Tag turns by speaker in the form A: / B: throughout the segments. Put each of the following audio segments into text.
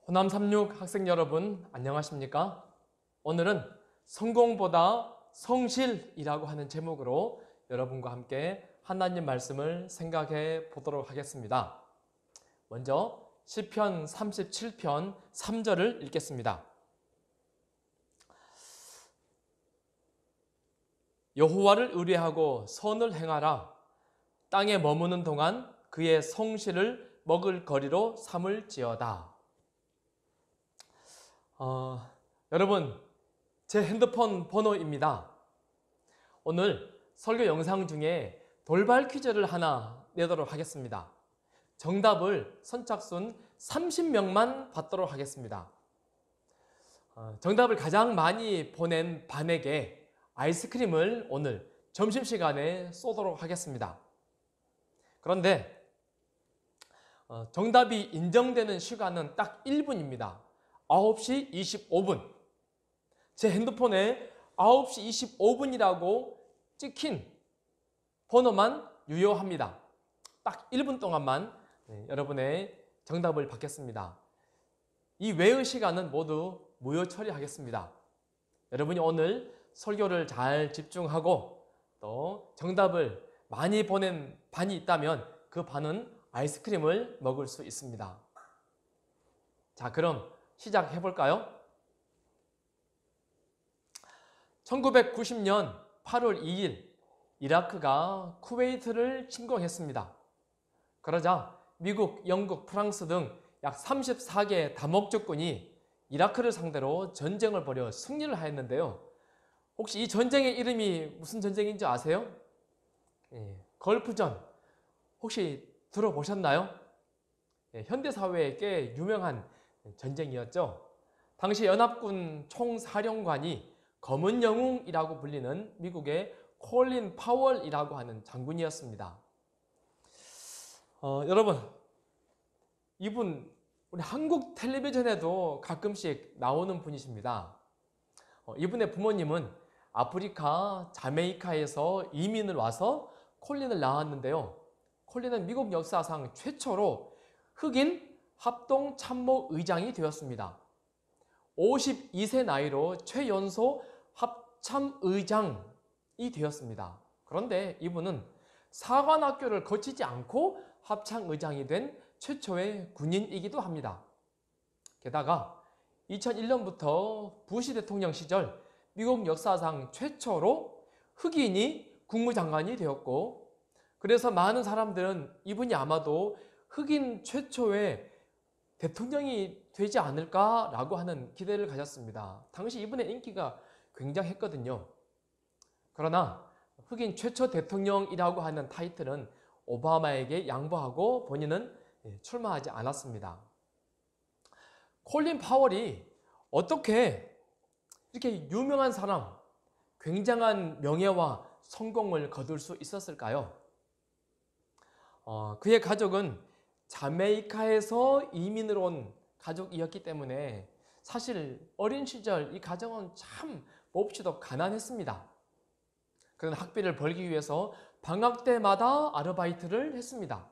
A: 호남 36 학생 여러분 안녕하십니까? 오늘은 성공보다 성실이라고 하는 제목으로 여러분과 함께 하나님 말씀을 생각해 보도록 하겠습니다. 먼저 시편 37편 3절을 읽겠습니다. 여호와를 의뢰하고 선을 행하라. 땅에 머무는 동안 그의 성실을 먹을 거리로 삼을지어다. 여러분, 제 핸드폰 번호입니다. 오늘 설교 영상 중에 돌발 퀴즈를 하나 내도록 하겠습니다. 정답을 선착순 30명만 받도록 하겠습니다. 정답을 가장 많이 보낸 반에게 아이스크림을 오늘 점심시간에 쏘도록 하겠습니다. 그런데 정답이 인정되는 시간은 딱 1분입니다. 9시 25분. 제 핸드폰에 9시 25분이라고 찍힌 번호만 유효합니다. 딱 1분 동안만 여러분의 정답을 받겠습니다. 이 외의 시간은 모두 무효 처리하겠습니다. 여러분이 오늘 설교를 잘 집중하고 또 정답을 많이 보낸 반이 있다면 그 반은 아이스크림을 먹을 수 있습니다. 자, 그럼 시작해 볼까요? 1990년 8월 2일 이라크가 쿠웨이트를 침공했습니다. 그러자 미국, 영국, 프랑스 등 약 34개 다목적군이 이라크를 상대로 전쟁을 벌여 승리를 하였는데요. 혹시 이 전쟁의 이름이 무슨 전쟁인지 아세요? 걸프전. 혹시 들어보셨나요? 현대사회에 꽤 유명한 전쟁이었죠. 당시 연합군 총사령관이 검은 영웅이라고 불리는 미국의 콜린 파월이라고 하는 장군이었습니다. 여러분, 이분 우리 한국 텔레비전에도 가끔씩 나오는 분이십니다. 이분의 부모님은 아프리카 자메이카에서 이민을 와서 콜린을 낳았는데요. 콜린은 미국 역사상 최초로 흑인 합동참모의장이 되었습니다. 52세 나이로 최연소 합참의장이 되었습니다. 그런데 이분은 사관학교를 거치지 않고 합참의장이 된 최초의 군인이기도 합니다. 게다가 2001년부터 부시 대통령 시절 미국 역사상 최초로 흑인이 국무장관이 되었고, 그래서 많은 사람들은 이분이 아마도 흑인 최초의 대통령이 되지 않을까라고 하는 기대를 가졌습니다. 당시 이분의 인기가 굉장했거든요. 그러나 흑인 최초 대통령이라고 하는 타이틀은 오바마에게 양보하고 본인은 출마하지 않았습니다. 콜린 파월이 어떻게 이렇게 유명한 사람, 굉장한 명예와 성공을 거둘 수 있었을까요? 그의 가족은 자메이카에서 이민을 온 가족이었기 때문에 사실 어린 시절 이 가정은 참 몹시도 가난했습니다. 그는 학비를 벌기 위해서 방학 때마다 아르바이트를 했습니다.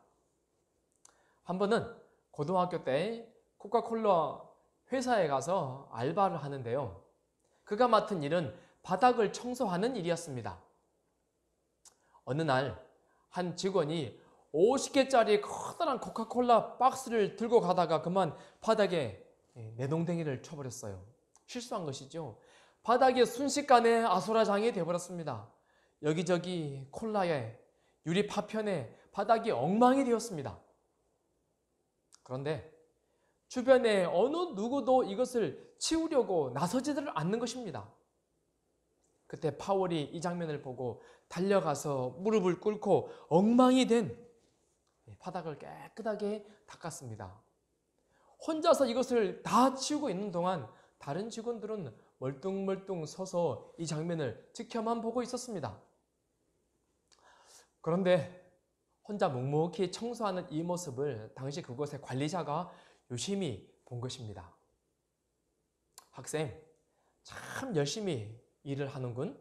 A: 한 번은 고등학교 때 코카콜라 회사에 가서 알바를 하는데요. 그가 맡은 일은 바닥을 청소하는 일이었습니다. 어느 날 한 직원이 50개짜리 커다란 코카콜라 박스를 들고 가다가 그만 바닥에 내동댕이를 쳐버렸어요. 실수한 것이죠. 바닥이 순식간에 아수라장이 되어버렸습니다. 여기저기 콜라에 유리 파편에 바닥이 엉망이 되었습니다. 그런데 주변에 어느 누구도 이것을 치우려고 나서지를 않는 것입니다. 그때 파월이 이 장면을 보고 달려가서 무릎을 꿇고 엉망이 된 바닥을 깨끗하게 닦았습니다. 혼자서 이것을 다 치우고 있는 동안 다른 직원들은 멀뚱멀뚱 서서 이 장면을 지켜만 보고 있었습니다. 그런데 혼자 묵묵히 청소하는 이 모습을 당시 그곳의 관리자가 유심히 본 것입니다. 학생, 참 열심히 일을 하는군.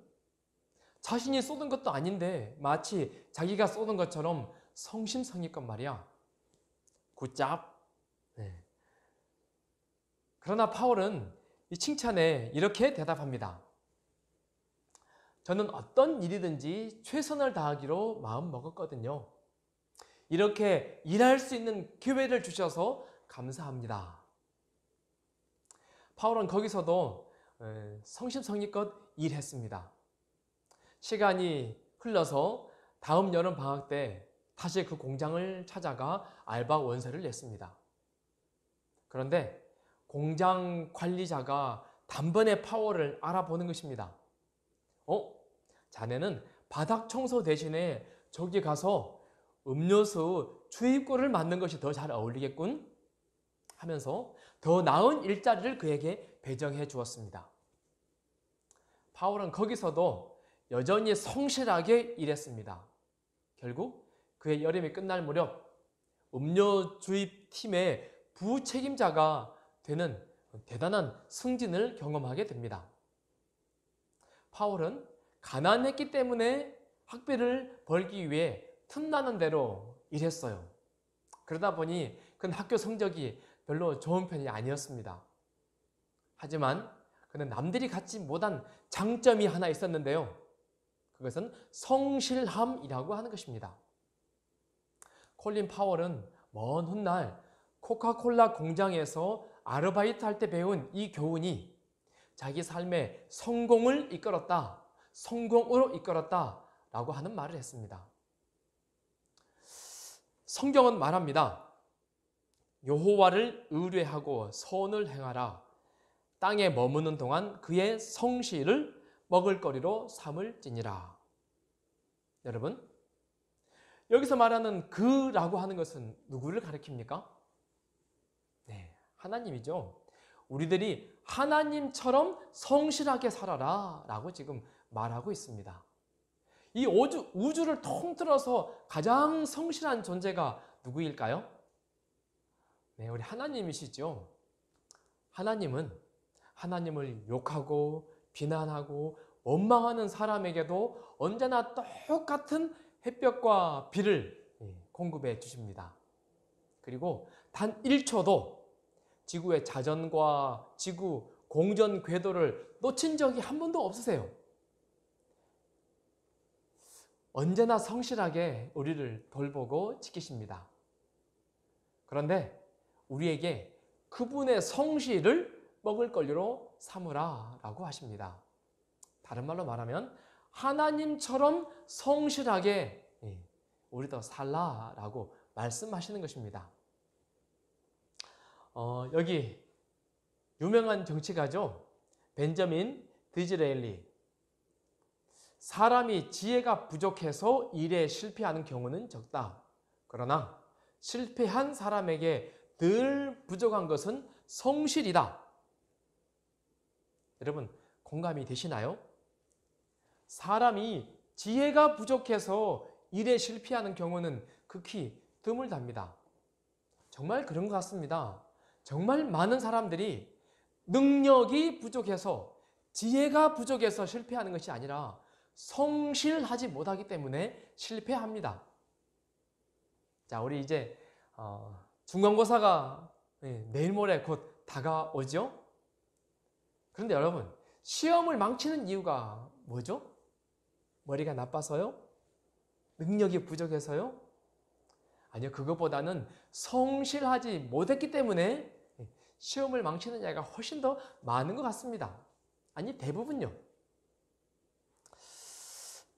A: 자신이 쏟은 것도 아닌데 마치 자기가 쏟은 것처럼 성심성의껏 말이야. 굿잡. 그러나 파울은 이 칭찬에 이렇게 대답합니다. 저는 어떤 일이든지 최선을 다하기로 마음 먹었거든요. 이렇게 일할 수 있는 기회를 주셔서 감사합니다. 파울은 거기서도 성심성의껏 일했습니다. 시간이 흘러서 다음 여름 방학 때 다시 그 공장을 찾아가 알바 원서를 냈습니다. 그런데 공장 관리자가 단번에 파울을 알아보는 것입니다. 자네는 바닥 청소 대신에 저기 가서 음료수 주입구를 맡는 것이 더 잘 어울리겠군 하면서 더 나은 일자리를 그에게 배정해 주었습니다. 파울은 거기서도 여전히 성실하게 일했습니다. 결국 그의 여름이 끝날 무렵 음료 주입팀의 부책임자가 되는 대단한 승진을 경험하게 됩니다. 파울은 가난했기 때문에 학비를 벌기 위해 틈나는 대로 일했어요. 그러다 보니 그는 학교 성적이 별로 좋은 편이 아니었습니다. 하지만 그는 남들이 갖지 못한 장점이 하나 있었는데요. 그것은 성실함이라고 하는 것입니다. 콜린 파월은 먼 훗날 코카콜라 공장에서 아르바이트 할 때 배운 이 교훈이 자기 삶의 성공을 이끌었다, 성공으로 이끌었다 라고 하는 말을 했습니다. 성경은 말합니다. 여호와를 의뢰하고 선을 행하라. 땅에 머무는 동안 그의 성실을 먹을거리로 삼을지니라. 여러분, 여기서 말하는 그라고 하는 것은 누구를 가리킵니까? 네, 하나님이죠. 우리들이 하나님처럼 성실하게 살아라 라고 지금 말하고 있습니다. 이 우주를 통틀어서 가장 성실한 존재가 누구일까요? 네, 우리 하나님이시죠. 하나님을 욕하고 비난하고 원망하는 사람에게도 언제나 똑같은 햇볕과 비를 공급해 주십니다. 그리고 단 1초도 지구의 자전과 지구 공전 궤도를 놓친 적이 한 번도 없으세요. 언제나 성실하게 우리를 돌보고 지키십니다. 그런데 우리에게 그분의 성실을 먹을거리로 삼으라 라고 하십니다. 다른 말로 말하면 하나님처럼 성실하게 우리도 살라 라고 말씀하시는 것입니다. 여기 유명한 정치가죠. 벤저민 디즈레일리. 사람이 지혜가 부족해서 일에 실패하는 경우는 적다. 그러나 실패한 사람에게 늘 부족한 것은 성실이다. 여러분, 공감이 되시나요? 사람이 지혜가 부족해서 일에 실패하는 경우는 극히 드물답니다. 정말 그런 것 같습니다. 정말 많은 사람들이 능력이 부족해서 지혜가 부족해서 실패하는 것이 아니라 성실하지 못하기 때문에 실패합니다. 자, 우리 이제 중간고사가 내일 모레 곧 다가오죠? 그런데 여러분, 시험을 망치는 이유가 뭐죠? 머리가 나빠서요? 능력이 부족해서요? 아니요, 그것보다는 성실하지 못했기 때문에 시험을 망치는 자가 훨씬 더 많은 것 같습니다. 아니, 대부분요.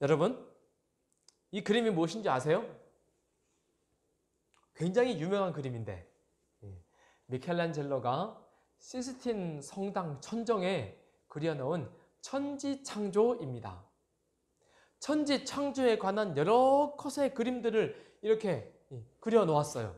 A: 여러분, 이 그림이 무엇인지 아세요? 굉장히 유명한 그림인데 미켈란젤로가 시스틴 성당 천정에 그려놓은 천지창조입니다. 천지창조에 관한 여러 컷의 그림들을 이렇게 그려놓았어요.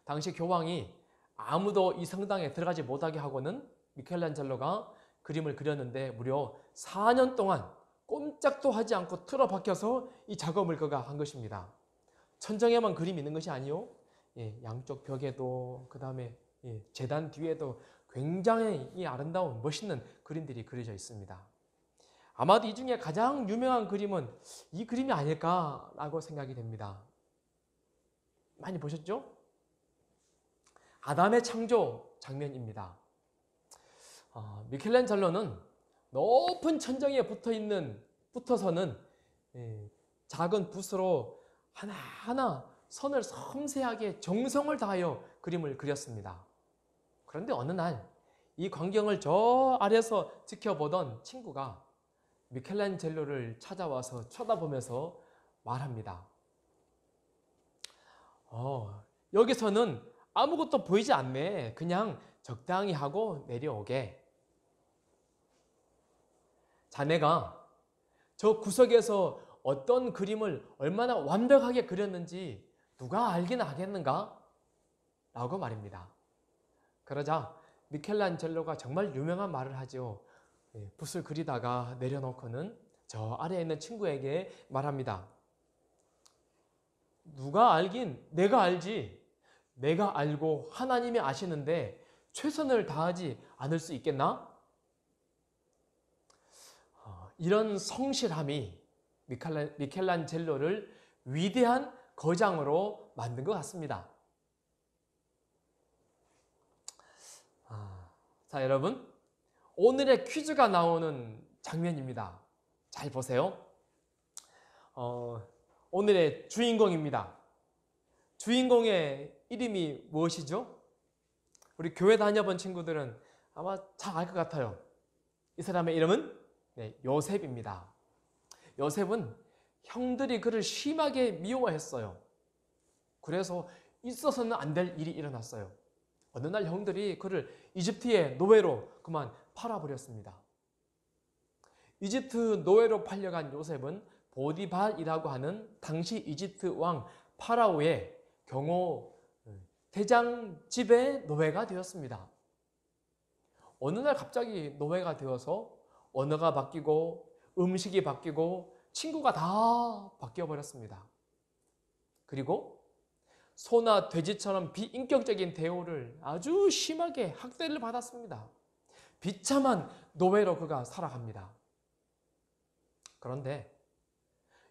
A: 당시 교황이 아무도 이 성당에 들어가지 못하게 하고는 미켈란젤로가 그림을 그렸는데 무려 4년 동안 꼼짝도 하지 않고 틀어박혀서 이 작업을 그가 한 것입니다. 천정에만 그림이 있는 것이 아니요. 양쪽 벽에도 그 다음에 제단 뒤에도 굉장히 아름다운 멋있는 그림들이 그려져 있습니다. 아마도 이 중에 가장 유명한 그림은 이 그림이 아닐까라고 생각이 됩니다. 많이 보셨죠? 아담의 창조, 장면입니다. 미켈란젤로는 높은 천장에 붙어서는 작은 붓으로 하나하나 선을 섬세하게 정성을 다하여 그림을 그렸습니다. 그런데 어느 날 이 광경을 저 아래서 지켜보던 친구가 미켈란젤로를 찾아와서 쳐다보면서 말합니다. 여기서는 아무것도 보이지 않네. 그냥 적당히 하고 내려오게. 자네가 저 구석에서 어떤 그림을 얼마나 완벽하게 그렸는지 누가 알긴 하겠는가? 라고 말입니다. 그러자 미켈란젤로가 정말 유명한 말을 하죠. 붓을 그리다가 내려놓고는 저 아래에 있는 친구에게 말합니다. 누가 알긴 내가 알지. 내가 알고 하나님이 아시는데 최선을 다하지 않을 수 있겠나? 이런 성실함이 미켈란젤로를 위대한 거장으로 만든 것 같습니다. 자, 여러분, 오늘의 퀴즈가 나오는 장면입니다. 잘 보세요. 오늘의 주인공입니다. 주인공의 이름이 무엇이죠? 우리 교회 다녀본 친구들은 아마 잘 알 것 같아요. 이 사람의 이름은 요셉입니다. 요셉은 형들이 그를 심하게 미워했어요. 그래서 있어서는 안 될 일이 일어났어요. 어느 날 형들이 그를 이집트의 노예로 그만 팔아버렸습니다. 이집트 노예로 팔려간 요셉은 보디발이라고 하는 당시 이집트 왕 파라오의 경호 대장 집의 노예가 되었습니다. 어느 날 갑자기 노예가 되어서 언어가 바뀌고 음식이 바뀌고 친구가 다 바뀌어 버렸습니다. 그리고 소나 돼지처럼 비인격적인 대우를 아주 심하게 학대를 받았습니다. 비참한 노예로 그가 살아갑니다. 그런데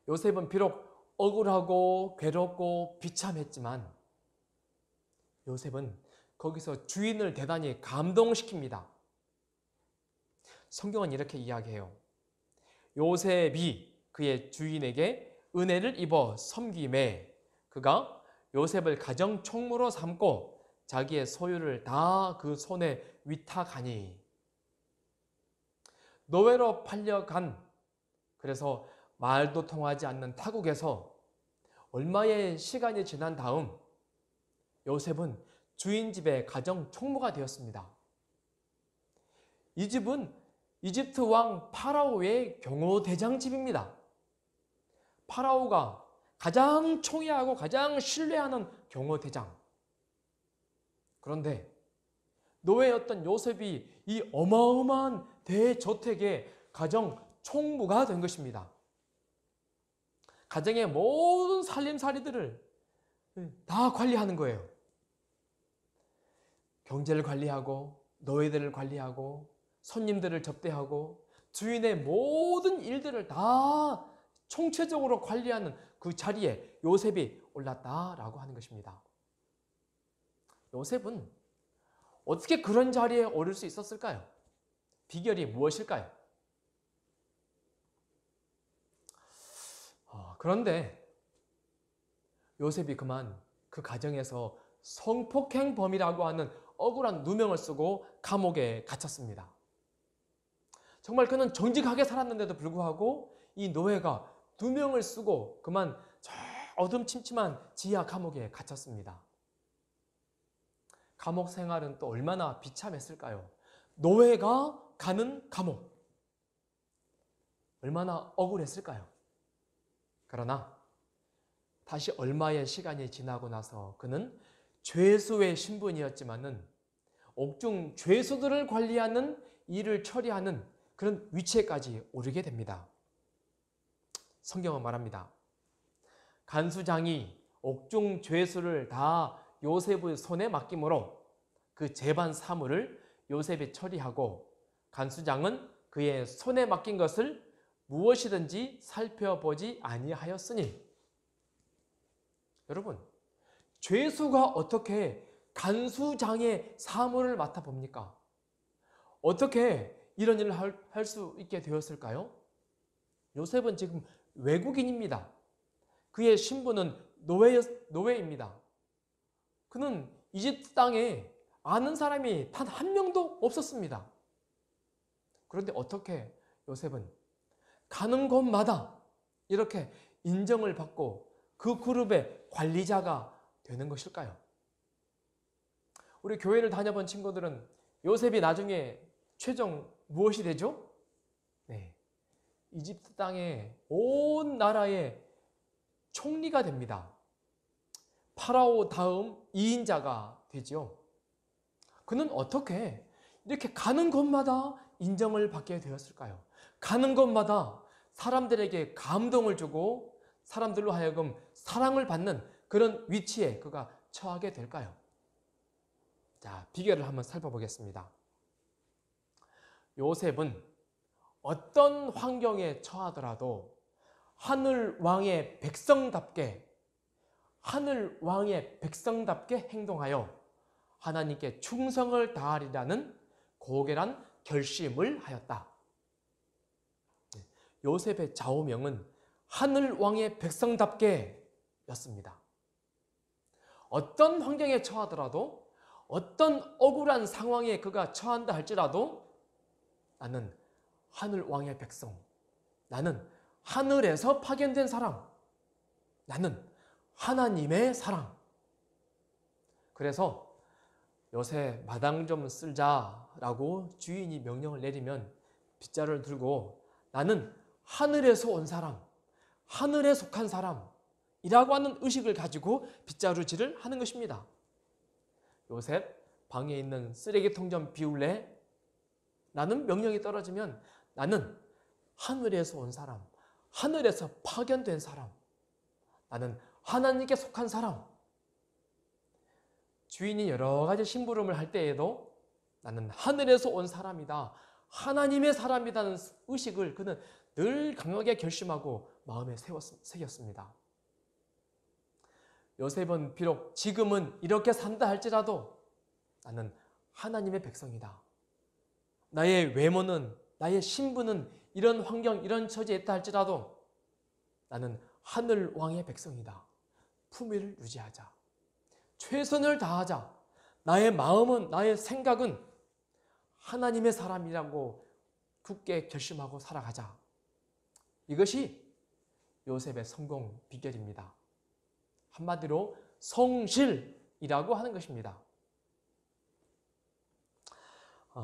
A: 요셉은 비록 억울하고 괴롭고 비참했지만 요셉은 거기서 주인을 대단히 감동시킵니다. 성경은 이렇게 이야기해요. 요셉이 그의 주인에게 은혜를 입어 섬김에 그가 요셉을 가정 총무로 삼고 자기의 소유를 다 그 손에 위탁하니. 노예로 팔려간, 그래서 말도 통하지 않는 타국에서 얼마의 시간이 지난 다음 요셉은 주인 집의 가정 총무가 되었습니다. 이 집은 이집트 왕 파라오의 경호대장 집입니다. 파라오가 가장 총애하고 가장 신뢰하는 경호대장. 그런데 노예였던 요셉이 이 어마어마한 대저택의 가정 총무가 된 것입니다. 가정의 모든 살림살이들을 다 관리하는 거예요. 경제를 관리하고 노예들을 관리하고 손님들을 접대하고 주인의 모든 일들을 다 총체적으로 관리하는 그 자리에 요셉이 올랐다라고 하는 것입니다. 요셉은 어떻게 그런 자리에 오를 수 있었을까요? 비결이 무엇일까요? 그런데 요셉이 그만 그 가정에서 성폭행범이라고 하는 억울한 누명을 쓰고 감옥에 갇혔습니다. 정말 그는 정직하게 살았는데도 불구하고 이 노예가 누명을 쓰고 그만 저 어둠침침한 지하 감옥에 갇혔습니다. 감옥 생활은 또 얼마나 비참했을까요? 노예가 가는 감옥. 얼마나 억울했을까요? 그러나 다시 얼마의 시간이 지나고 나서 그는 죄수의 신분이었지만은 옥중 죄수들을 관리하는 일을 처리하는 그런 위치에까지 오르게 됩니다. 성경은 말합니다. 간수장이 옥중 죄수를 다 요셉의 손에 맡김으로 그 재반 사물을 요셉이 처리하고 간수장은 그의 손에 맡긴 것을 무엇이든지 살펴보지 아니하였으니. 여러분, 죄수가 어떻게 간수장의 사무를 맡아봅니까? 어떻게 이런 일을 할 수 있게 되었을까요? 요셉은 지금 외국인입니다. 그의 신분은 노예입니다. 그는 이집트 땅에 아는 사람이 단 한 명도 없었습니다. 그런데 어떻게 요셉은 가는 곳마다 이렇게 인정을 받고 그 그룹의 관리자가 되는 것일까요? 우리 교회를 다녀본 친구들은 요셉이 나중에 최종 무엇이 되죠? 네, 이집트 땅의 온 나라의 총리가 됩니다. 파라오 다음 2인자가 되지요. 그는 어떻게 이렇게 가는 곳마다 인정을 받게 되었을까요? 가는 곳마다 사람들에게 감동을 주고 사람들로 하여금 사랑을 받는 그런 위치에 그가 처하게 될까요? 자, 비결을 한번 살펴보겠습니다. 요셉은 어떤 환경에 처하더라도 하늘 왕의 백성답게 행동하여 하나님께 충성을 다하리라는 고결한 결심을 하였다. 요셉의 좌우명은 하늘 왕의 백성답게 였습니다. 어떤 환경에 처하더라도 어떤 억울한 상황에 그가 처한다 할지라도 나는 하늘 왕의 백성, 나는 하늘에서 파견된 사람, 나는 하나님의 사람. 그래서 요새 마당 좀 쓸자라고 주인이 명령을 내리면 빗자루를 들고 나는 하늘에서 온 사람, 하늘에 속한 사람이라고 하는 의식을 가지고 빗자루질을 하는 것입니다. 요셉, 방에 있는 쓰레기통 좀 비울래? 라는 명령이 떨어지면 나는 하늘에서 온 사람, 하늘에서 파견된 사람, 나는 하나님께 속한 사람. 주인이 여러 가지 심부름을 할 때에도 나는 하늘에서 온 사람이다, 하나님의 사람이라는 의식을 그는 늘 강하게 결심하고 마음에 새겼습니다. 요셉은 비록 지금은 이렇게 산다 할지라도 나는 하나님의 백성이다. 나의 외모는, 나의 신분은 이런 환경, 이런 처지에 있다 할지라도 나는 하늘 왕의 백성이다. 품위를 유지하자. 최선을 다하자. 나의 마음은, 나의 생각은 하나님의 사람이라고 굳게 결심하고 살아가자. 이것이 요셉의 성공 비결입니다. 한마디로 성실이라고 하는 것입니다.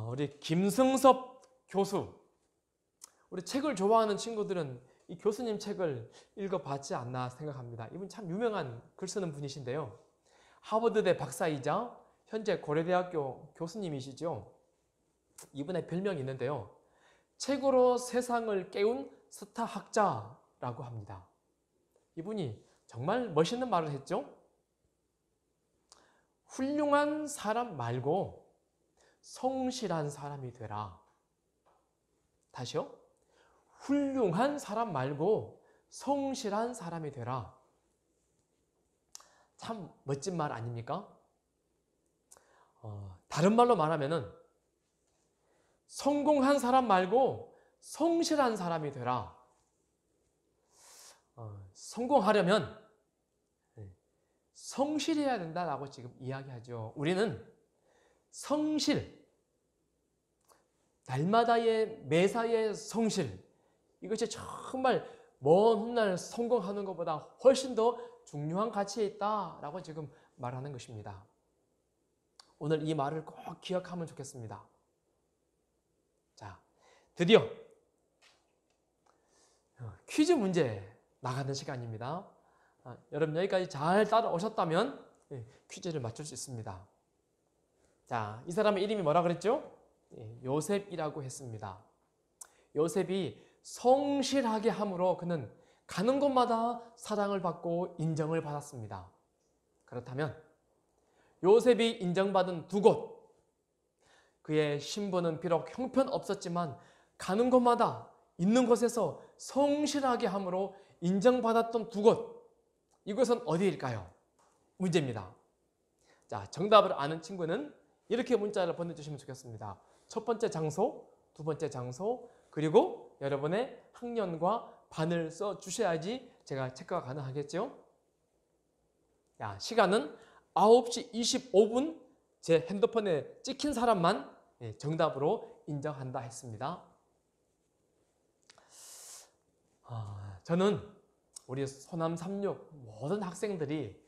A: 우리 김승섭 교수, 우리 책을 좋아하는 친구들은 이 교수님 책을 읽어봤지 않나 생각합니다. 이분 참 유명한 글 쓰는 분이신데요. 하버드대 박사이자 현재 고려대학교 교수님이시죠. 이분의 별명이 있는데요. 책으로 세상을 깨운 스타 학자라고 합니다. 이분이 정말 멋있는 말을 했죠. 훌륭한 사람 말고 성실한 사람이 되라. 다시요. 훌륭한 사람 말고 성실한 사람이 되라. 참 멋진 말 아닙니까? 다른 말로 말하면은 성공한 사람 말고 성실한 사람이 되라. 성공하려면 성실해야 된다라고 지금 이야기하죠. 우리는 성실, 날마다의 매사의 성실, 이것이 정말 먼 훗날 성공하는 것보다 훨씬 더 중요한 가치에 있다라고 지금 말하는 것입니다. 오늘 이 말을 꼭 기억하면 좋겠습니다. 자, 드디어 퀴즈 문제 나가는 시간입니다. 여러분 여기까지 잘 따라오셨다면 퀴즈를 맞출 수 있습니다. 자, 이 사람의 이름이 뭐라 그랬죠? 요셉이라고 했습니다. 요셉이 성실하게 함으로 그는 가는 곳마다 사랑을 받고 인정을 받았습니다. 그렇다면 요셉이 인정받은 두 곳, 그의 신분은 비록 형편없었지만 가는 곳마다 있는 곳에서 성실하게 함으로 인정받았던 두 곳, 이곳은 어디일까요? 문제입니다. 자, 정답을 아는 친구는 이렇게 문자를 보내주시면 좋겠습니다. 첫 번째 장소, 두 번째 장소, 그리고 여러분의 학년과 반을 써주셔야지 제가 체크가 가능하겠죠. 야, 시간은 9시 25분 제 핸드폰에 찍힌 사람만 정답으로 인정한다 했습니다. 저는 우리 소남 36 모든 학생들이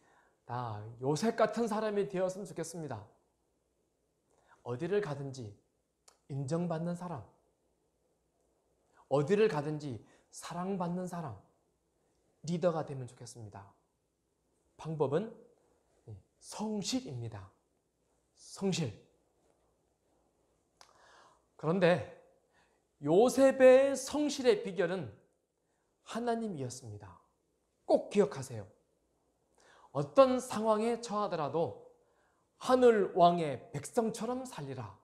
A: 다 요셉 같은 사람이 되었으면 좋겠습니다. 어디를 가든지 인정받는 사람, 어디를 가든지 사랑받는 사람, 리더가 되면 좋겠습니다. 방법은 성실입니다. 성실. 그런데 요셉의 성실의 비결은 하나님이었습니다. 꼭 기억하세요. 어떤 상황에 처하더라도 하늘 왕의 백성처럼 살리라.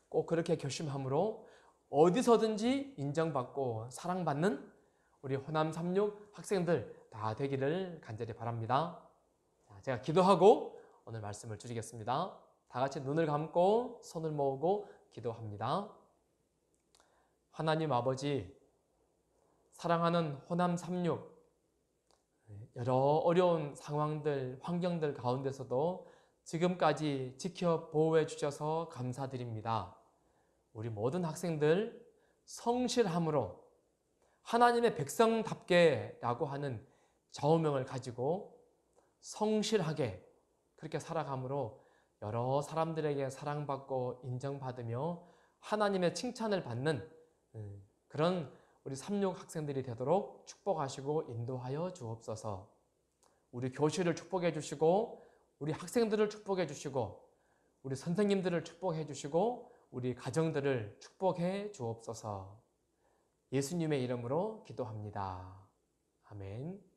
A: 꼭 그렇게 결심함으로 어디서든지 인정받고 사랑받는 우리 호남 36 학생들 다 되기를 간절히 바랍니다. 제가 기도하고 오늘 말씀을 드리겠습니다. 다 같이 눈을 감고 손을 모으고 기도합니다. 하나님 아버지, 사랑하는 호남 36 여러 어려운 상황들, 환경들 가운데서도 지금까지 지켜 보호해 주셔서 감사드립니다. 우리 모든 학생들 성실함으로 하나님의 백성답게 라고 하는 좌우명을 가지고 성실하게 그렇게 살아감으로 여러 사람들에게 사랑받고 인정받으며 하나님의 칭찬을 받는 그런 우리 36 학생들이 되도록 축복하시고 인도하여 주옵소서. 우리 교실을 축복해 주시고 우리 학생들을 축복해 주시고 우리 선생님들을 축복해 주시고 우리 가정들을 축복해 주옵소서. 예수님의 이름으로 기도합니다. 아멘.